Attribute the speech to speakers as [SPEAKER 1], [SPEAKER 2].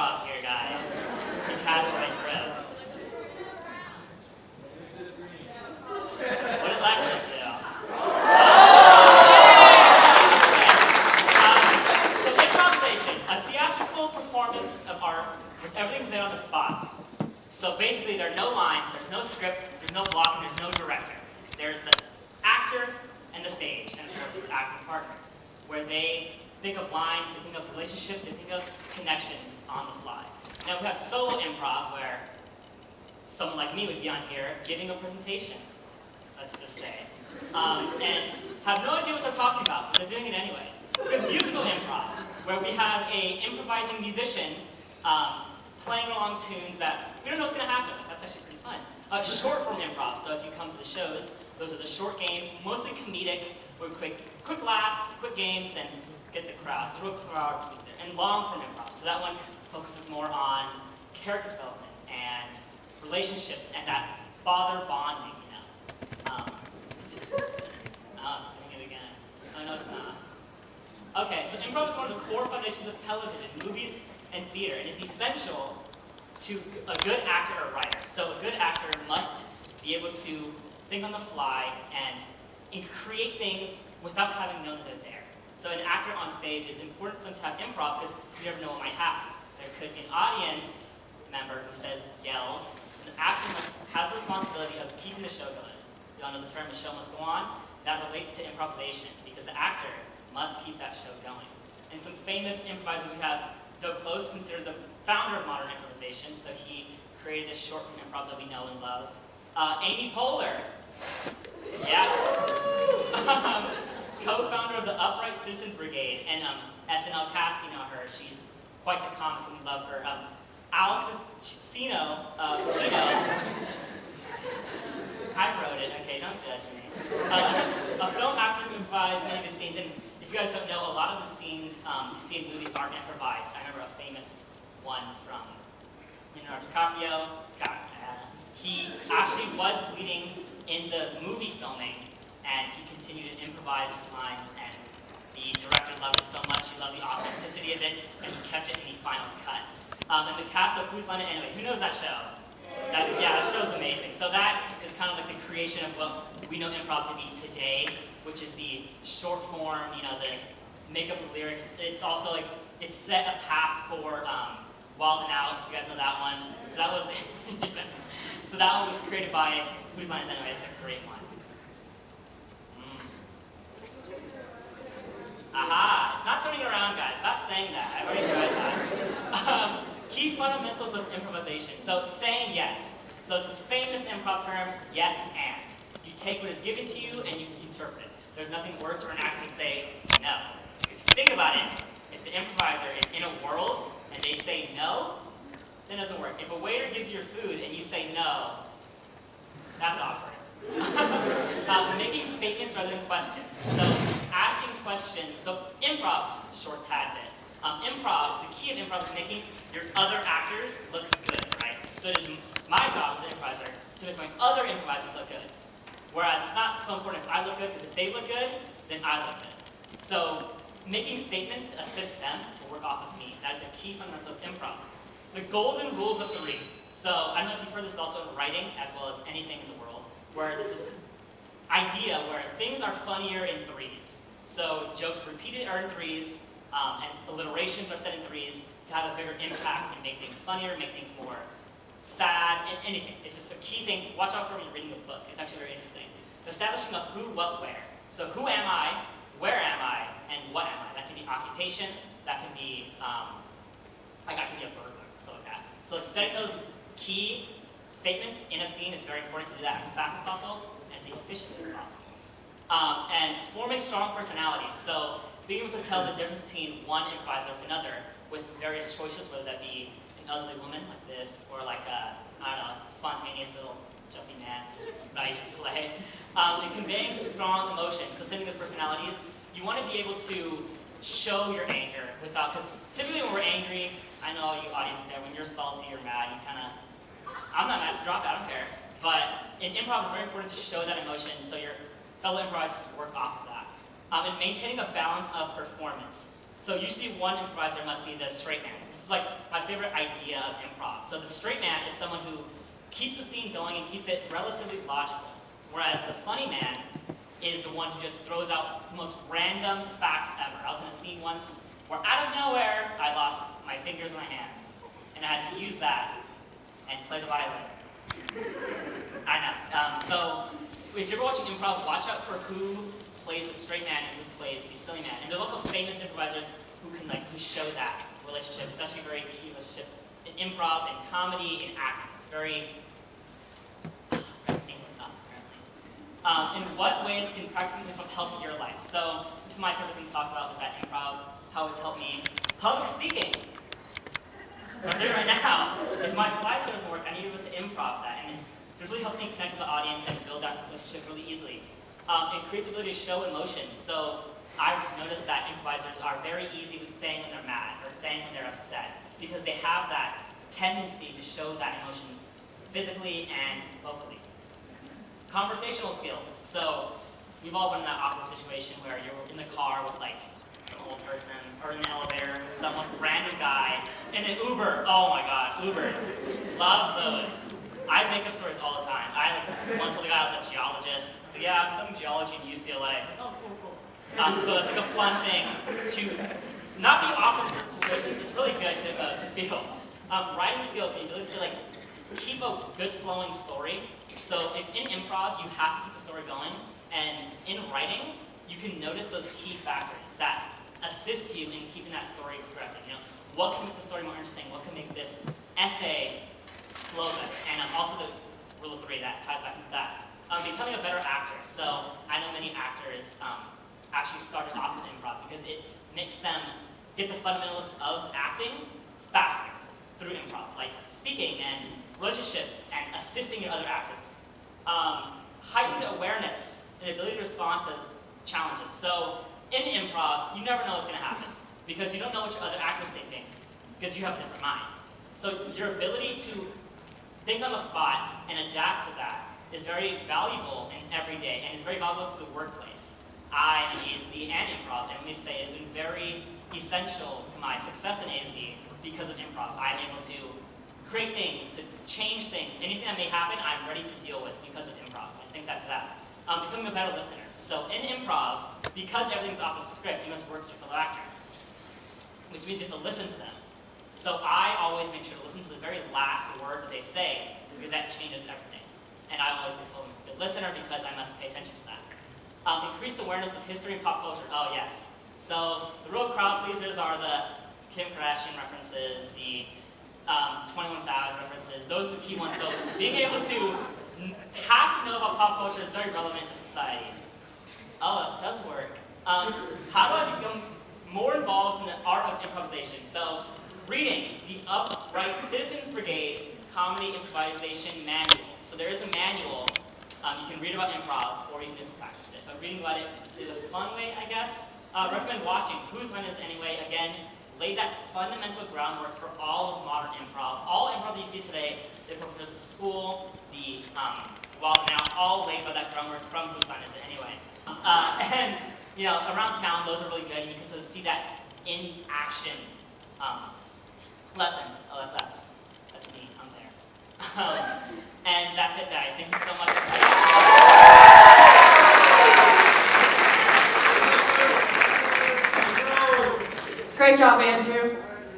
[SPEAKER 1] improv here, guys. You catch my drift. What is that going to do? So improvisation, a theatrical performance of art where everything's made on the spot. So basically there are no lines, there's no script, there's no blocking, there's no director. There's the actor and the stage, and of course his acting partners, where they think of lines, they think of relationships, they think of connections on the fly. Now we have solo improv where someone like me would be on here giving a presentation, let's just say, and have no idea what they're talking about, but they're doing it anyway. We have musical improv, where we have an improvising musician playing along tunes that we don't know what's going to happen. That's actually pretty fun. Short form improv, so if you come to the shows, those are the short games, mostly comedic, with quick laughs, quick games, and get the crowd, throw a crowd pleaser. And long form improv, so that one focuses more on character development and relationships and that father bonding, you know. Oh, it's doing it again. Oh, no, it's not. Okay, so improv is one of the core foundations of television, movies, and theater, and it's essential to a good actor or writer. So a good actor must be able to think on the fly and create things without having known that they're there. So an actor on stage is important for them to have improv because you never know what might happen. There could be an audience member who yells, and the actor must have the responsibility of keeping the show going. You all know the term, the show must go on? That relates to improvisation because the actor must keep that show going. And some famous improvisers we have, Doug Close, considered the founder of modern improvisation, so he created this short form improv that we know and love. Amy Poehler, yeah, co-founder of the Upright Citizens Brigade, and SNL cast, you know her, she's quite the comic and we love her. Al Pacino, I wrote it, okay, don't judge me. A film actor who improvised many of his scenes, and if you guys don't know, a lot of the scenes you see in movies aren't improvised. I remember a famous one from Leonardo DiCaprio. He actually was bleeding in the movie filming, and he continued to improvise his lines, and the director loved it so much, he loved the authenticity of it, and he kept it in the final cut. And the cast of Whose Line It Anyway, who knows that show? Yeah, that show's amazing. So that is kind of like the creation of what we know improv to be today, which is the short form, you know, the make up the lyrics. It's also like, it's set a path for Wild 'N Out, if you guys know that one. So that was, so that one was created by Whose Line Is It Anyway? It's a great one. Aha, it's not turning around, guys. Stop saying that. I've already tried that. Key fundamentals of improvisation. So saying yes. So it's this famous improv term, yes and. You take what is given to you and you interpret it. There's nothing worse for an actor to say no. Because if you think about it, if the improviser is in a world and they say no, then it doesn't work. If a waiter gives you your food and you say no, that's awkward. Making statements rather than questions. So asking questions. So improv, just a short tad bit. Improv, the key of improv is making your other actors look good, right? So it is my job as an improviser to make my other improvisers look good. Whereas it's not so important if I look good, because if they look good, then I look good. So making statements to assist them to work off of me. That is a key fundamental of improv. The golden rules of three. So I don't know if you've heard this also in writing as well as anything in the world, where this is idea where things are funnier in threes. So jokes repeated are in threes, and alliterations are set in threes to have a bigger impact and make things funnier, make things more sad, and anything. It's just a key thing. Watch out for when you're reading a book. It's actually very interesting. Establishing a who, what, where. So who am I, where am I, and what am I? That can be occupation, that can be, like I can be a burglar, stuff like that. So like setting those key statements in a scene is very important to do that as fast as possible and as efficiently as possible. And forming strong personalities. So being able to tell the difference between one improviser with another with various choices, whether that be an ugly woman like this, or like a, I don't know, spontaneous little jumpy man, that I used to play. And conveying strong emotions. So sending those personalities, you want to be able to show your anger without, because typically when we're angry, I know all you audience there, when you're salty or mad, you kind of, I'm not mad, drop it, I don't care. But in improv, it's very important to show that emotion so your fellow improvisers can work off of that. And maintaining a balance of performance. So usually one improviser must be the straight man. This is like my favorite idea of improv. So the straight man is someone who keeps the scene going and keeps it relatively logical. Whereas the funny man is the one who just throws out the most random facts ever. I was in a scene once where out of nowhere, I lost my fingers and my hands. And I had to use that and play the violin. I know. So if you're watching improv, watch out for who plays the straight man and who plays the silly man. And there's also famous improvisers who show that relationship. It's actually a very key relationship in improv, in comedy, in acting. It's very in what ways can practicing improv help your life? So this is my favorite thing to talk about, is that improv, how it's helped me. Public speaking. I'm doing right now. If my slideshow doesn't work, I need to be able to improv that, and it really helps me connect with the audience and build that relationship really easily. Increase the ability to show emotion. So I've noticed that improvisers are very easy with saying when they're mad or saying when they're upset, because they have that tendency to show that emotions physically and vocally. Conversational skills. So we've all been in that awkward situation where you're in the car with like some old person, or in the elevator with someone, random guy, in an Uber. Oh my God, Ubers. Love those. I make up stories all the time. I once told the guy I was a geologist. I said, yeah, I'm studying geology in UCLA. Oh, cool. So that's like a fun thing to not be awkward in certain situations. It's really good to feel. Writing skills, the ability to like keep a good flowing story. So in improv, you have to keep the story going, and in writing, you can notice those key factors that assist you in keeping that story progressive. You know, what can make the story more interesting? What can make this essay flow better? And also the rule of three that ties back into that. Becoming a better actor. So I know many actors actually started off with improv because it makes them get the fundamentals of acting faster through improv, like speaking and relationships and assisting your other actors. Heightened awareness and ability to respond to challenges. So in improv, you never know what's going to happen because you don't know what your other actor's thinking because you have a different mind. So your ability to think on the spot and adapt to that is very valuable in every day, and it's very valuable to the workplace. I am ASB and improv, and let me say it's been very essential to my success in ASB because of improv. I'm able to create things, to change things. Anything that may happen, I'm ready to deal with because of improv. I think that's that. Becoming a better listener. So in improv, because everything's off the script, you must work with your fellow actor, which means you have to listen to them. So I always make sure to listen to the very last word that they say, because that changes everything. And I always be told I'm a good listener because I must pay attention to that. Increased awareness of history and pop culture. Oh yes. So the real crowd pleasers are the Kim Kardashian references, the 21 Savage references. Those are the key ones. So being able to have to know about pop culture is very relevant to society. Oh, it does work. How do I become more involved in the art of improvisation? So readings, the Upright Citizens Brigade Comedy Improvisation Manual. So there is a manual. You can read about improv, or you can just practice it. But reading about it is a fun way, I guess. Recommend watching Whose Line Is It Anyway? Again, laid that fundamental groundwork for all of modern improv. All improv that you see today, the professors at the school, the Wild Now, all laid by that groundwork from Whose Line Is It Anyway? And you know, around town, those are really good. You can sort of see that in action. Lessons. Oh, that's us. That's me. I'm there. And that's it, guys. Thank you so much.
[SPEAKER 2] Great job, Andrew.